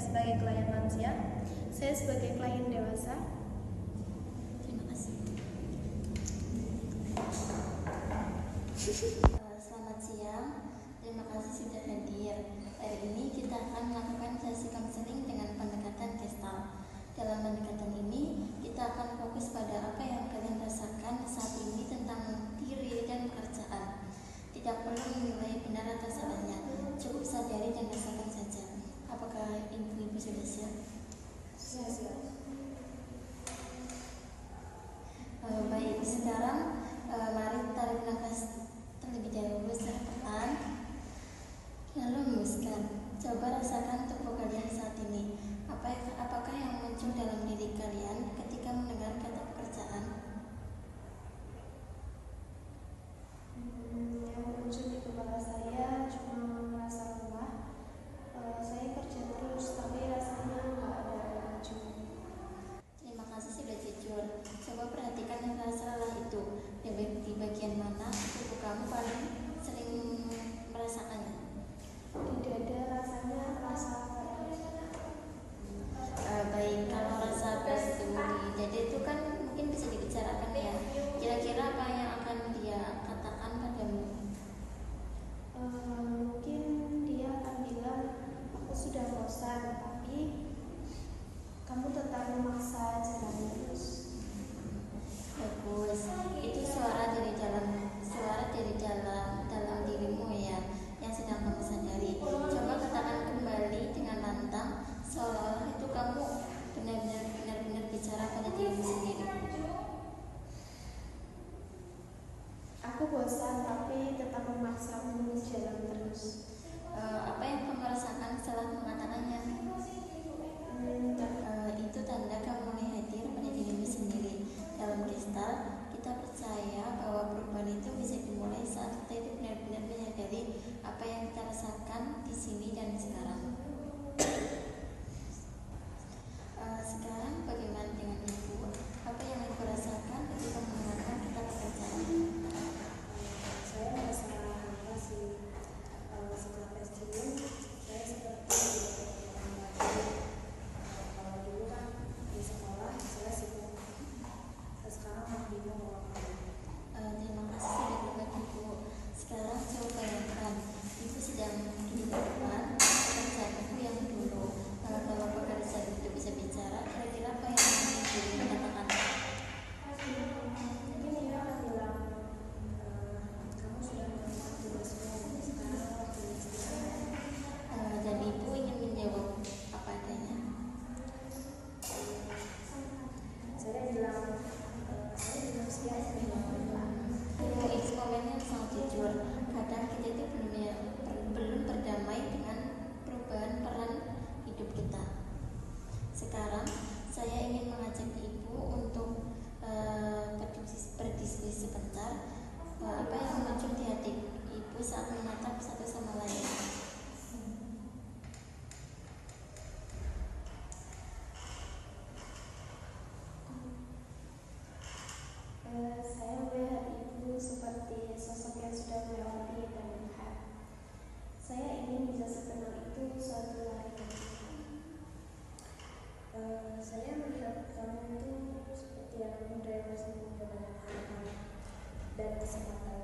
sebagai klien lansia. Saya sebagai klien dewasa. Terima kasih. Selamat siang, terima kasih sudah hadir. Hari ini kita akan melakukan sesi konseling dengan pendekatan Gestalt. Dalam pendekatan ini, kita akan fokus pada apa yang kalian rasakan saat ini tentang diri dan pekerjaan. Tidak perlu menilai benar atau salahnya, cukup sadari dan rasakan saja. Apakah ibu-ibu sudah siap? Siap. Baik, sekarang mari tarik nafas terlebih dahulu secara pelan, lalu hembuskan. Coba rasakan tubuh kalian saat ini. Apakah yang muncul dalam diri kalian ketika mendengar kata pekerjaan? Yang muncul di kepala saya cuma merasa lelah. Saya kerja terus, tapi rasanya nggak ada maju. Terima kasih sudah jujur. Coba perhatikan rasa lelah itu. Di bagian mana tubuh kamu paling sering merasakannya? Di dada rasanya terasa. Baik, kalau rasa berat itu di dada itu kan mungkin bisa dibicarakan ya. Kira-kira apa yang akan dia katakan padamu? Mungkin dia akan bilang, aku sudah bosan, tapi kamu tetap memaksa jalan terus. Bagus, itu suara dari dalam dirimu ya, yang sedang kamu sadari. Coba katakan kembali dengan lantang, seolah-olah itu kamu benar-benar bicara pada dirimu sendiri. Aku bosan, tapi tetap memaksa untuk jalan terus. Apa yang kamu rasakan setelah mengatakannya? Itu tanda kamu mulai hadir pada dirimu sendiri. Dalam Gestalt, kita percaya bahwa perubahan itu bisa dimulai saat kita itu benar-benar menyadari apa yang kita rasakan di sini dan sekarang. Sekarang bagaimana dengan ibu? Apa yang ibu rasakan ketika mendengarkan kata pekerjaan? Saya merasa hampa sih. Setelah pensiun, saya seperti kalau dulu kan di sekolah saya sibuk. Sekarang malah bingung mau ngapain. Terima kasih sudah berbagi ibu. Sekarang coba bayangkan ibu sedang di depan pekerjaan ibu yang dulu. Kalau pekerjaan itu bisa bicara, kira-kira apa yang ibu katakan? Mungkin dia akan bilang, kamu sudah melakukan tugasmu, sekarang waktunya istirahat. Dan ibu ingin menjawab apa adanya. Saya bilang, saya belum siap. Ibu ini komennya sangat jujur. Kadang kita itu belum berdamai dengan perubahan peran hidup kita. Sekarang saya ingin mengajak ibu untuk berdiskusi sebentar. Apa yang muncul di hati ibu saat menatap satu sama lain? Saya melihat ibu seperti sosok yang sudah melewati dan melihat. Saya ingin bisa sekenal itu suatu hari nanti. Saya melihat kamu itu seperti anak muda yang masih punya banyak harapan dan kesempatan.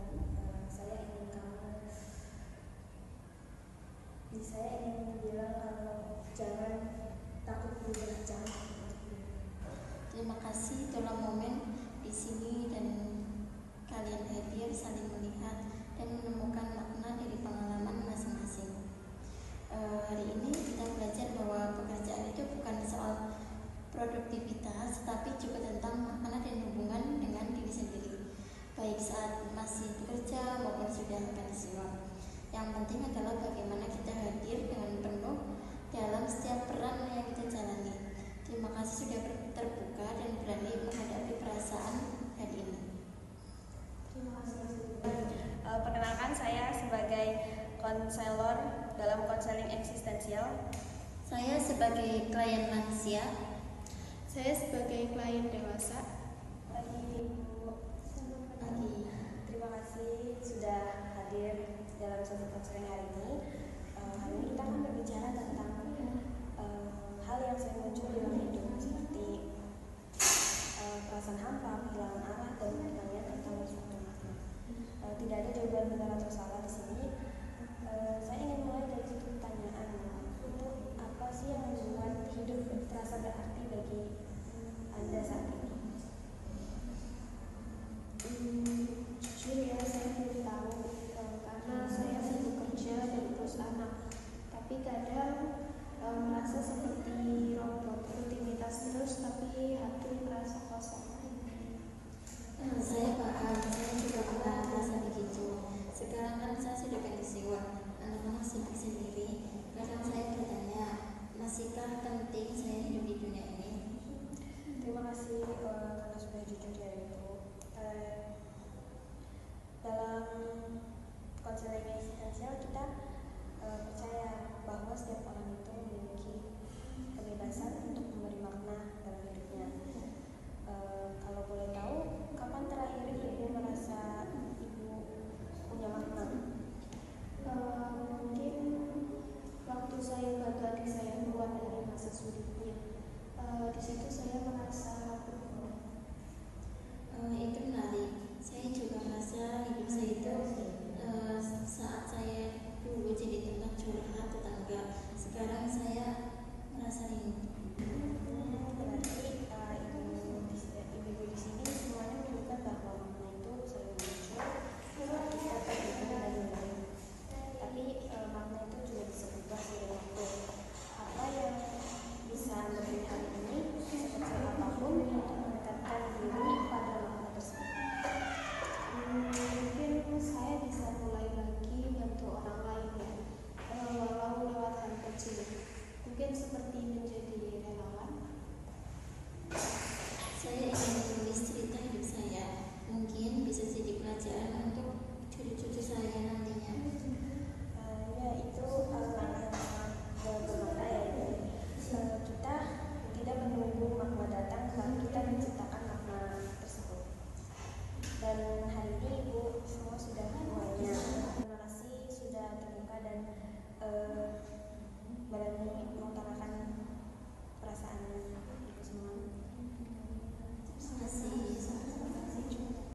Saya ingin bilang kalau jangan takut berubah, jangan. Terima kasih telah momen di sini dan kalian hadir saling melihat dan menemukan makna dari pengalaman masing-masing. Hari ini kita belajar bahwa pekerjaan itu bukan soal produktivitas, tapi juga tentang makna dan hubungan dengan diri sendiri, baik saat masih bekerja maupun sudah pensiun. Yang penting adalah bagaimana kita hadir dengan penuh dalam setiap peran yang kita jalani. Terima kasih sudah terbuka dan berani menghadapi perasaan hari ini. Terima kasih. Perkenalkan, saya sebagai konselor dalam konseling eksistensial. Saya sebagai klien lansia. Saya sebagai klien dewasa. Pagi Ibu. Pagi. Terima kasih sudah dalam sesi konseling hari ini. Hari ini kita akan berbicara tentang tapi kadang merasa seperti robot, rutinitas terus tapi hati merasa kosong. Saya paham, saya juga pernah merasa begitu. Sekarang kan saya sudah pensiun, anak-anak sibuk sendiri. Kadang saya bertanya, masihkah penting saya hidup di dunia ini? Terima kasih karena sudah jujur ya Ibu. Dalam konseling eksistensial kita percaya bahwa setiap orang itu memiliki kebebasan untuk memberi makna dalam hidupnya. Kalau boleh tahu, kapan terakhir Ibu merasa Ibu punya makna? Mungkin waktu saya bantu adik saya keluar dari masa sulitnya. Di situ saya merasa berguna. Itu menarik. Saya juga merasa hidup saya itu saat saya dulu jadi tempat curhat tetangga. Sekarang saya merasa rindu. Berarti ibu-ibu di sini semuanya menunjukkan bahwa makna itu selalu muncul saat kita terhubung dan lain. Tapi makna itu juga bisa berubah seiring waktu. Apa yang bisa memberi hal ini sekecil apapun untuk mendekatkan diri pada makna tersebut? Mungkin saya bisa mulai lagi bantu orang lain ya, walau lewat hal kecil. Mungkin seperti menjadi relawan. Saya ingin menulis cerita hidup saya. Mungkin bisa jadi pelajaran untuk cucu-cucu saya nantinya. Ya itu langkah yang sangat bermakna ya Ibu. Kita tidak menunggu makna datang, tapi kita menciptakan makna tersebut. Dan hari ini Ibu semua sudah semuanya. Terima kasih sudah terbuka dan berani mengutarakan perasaan Ibu semua. Terima kasih.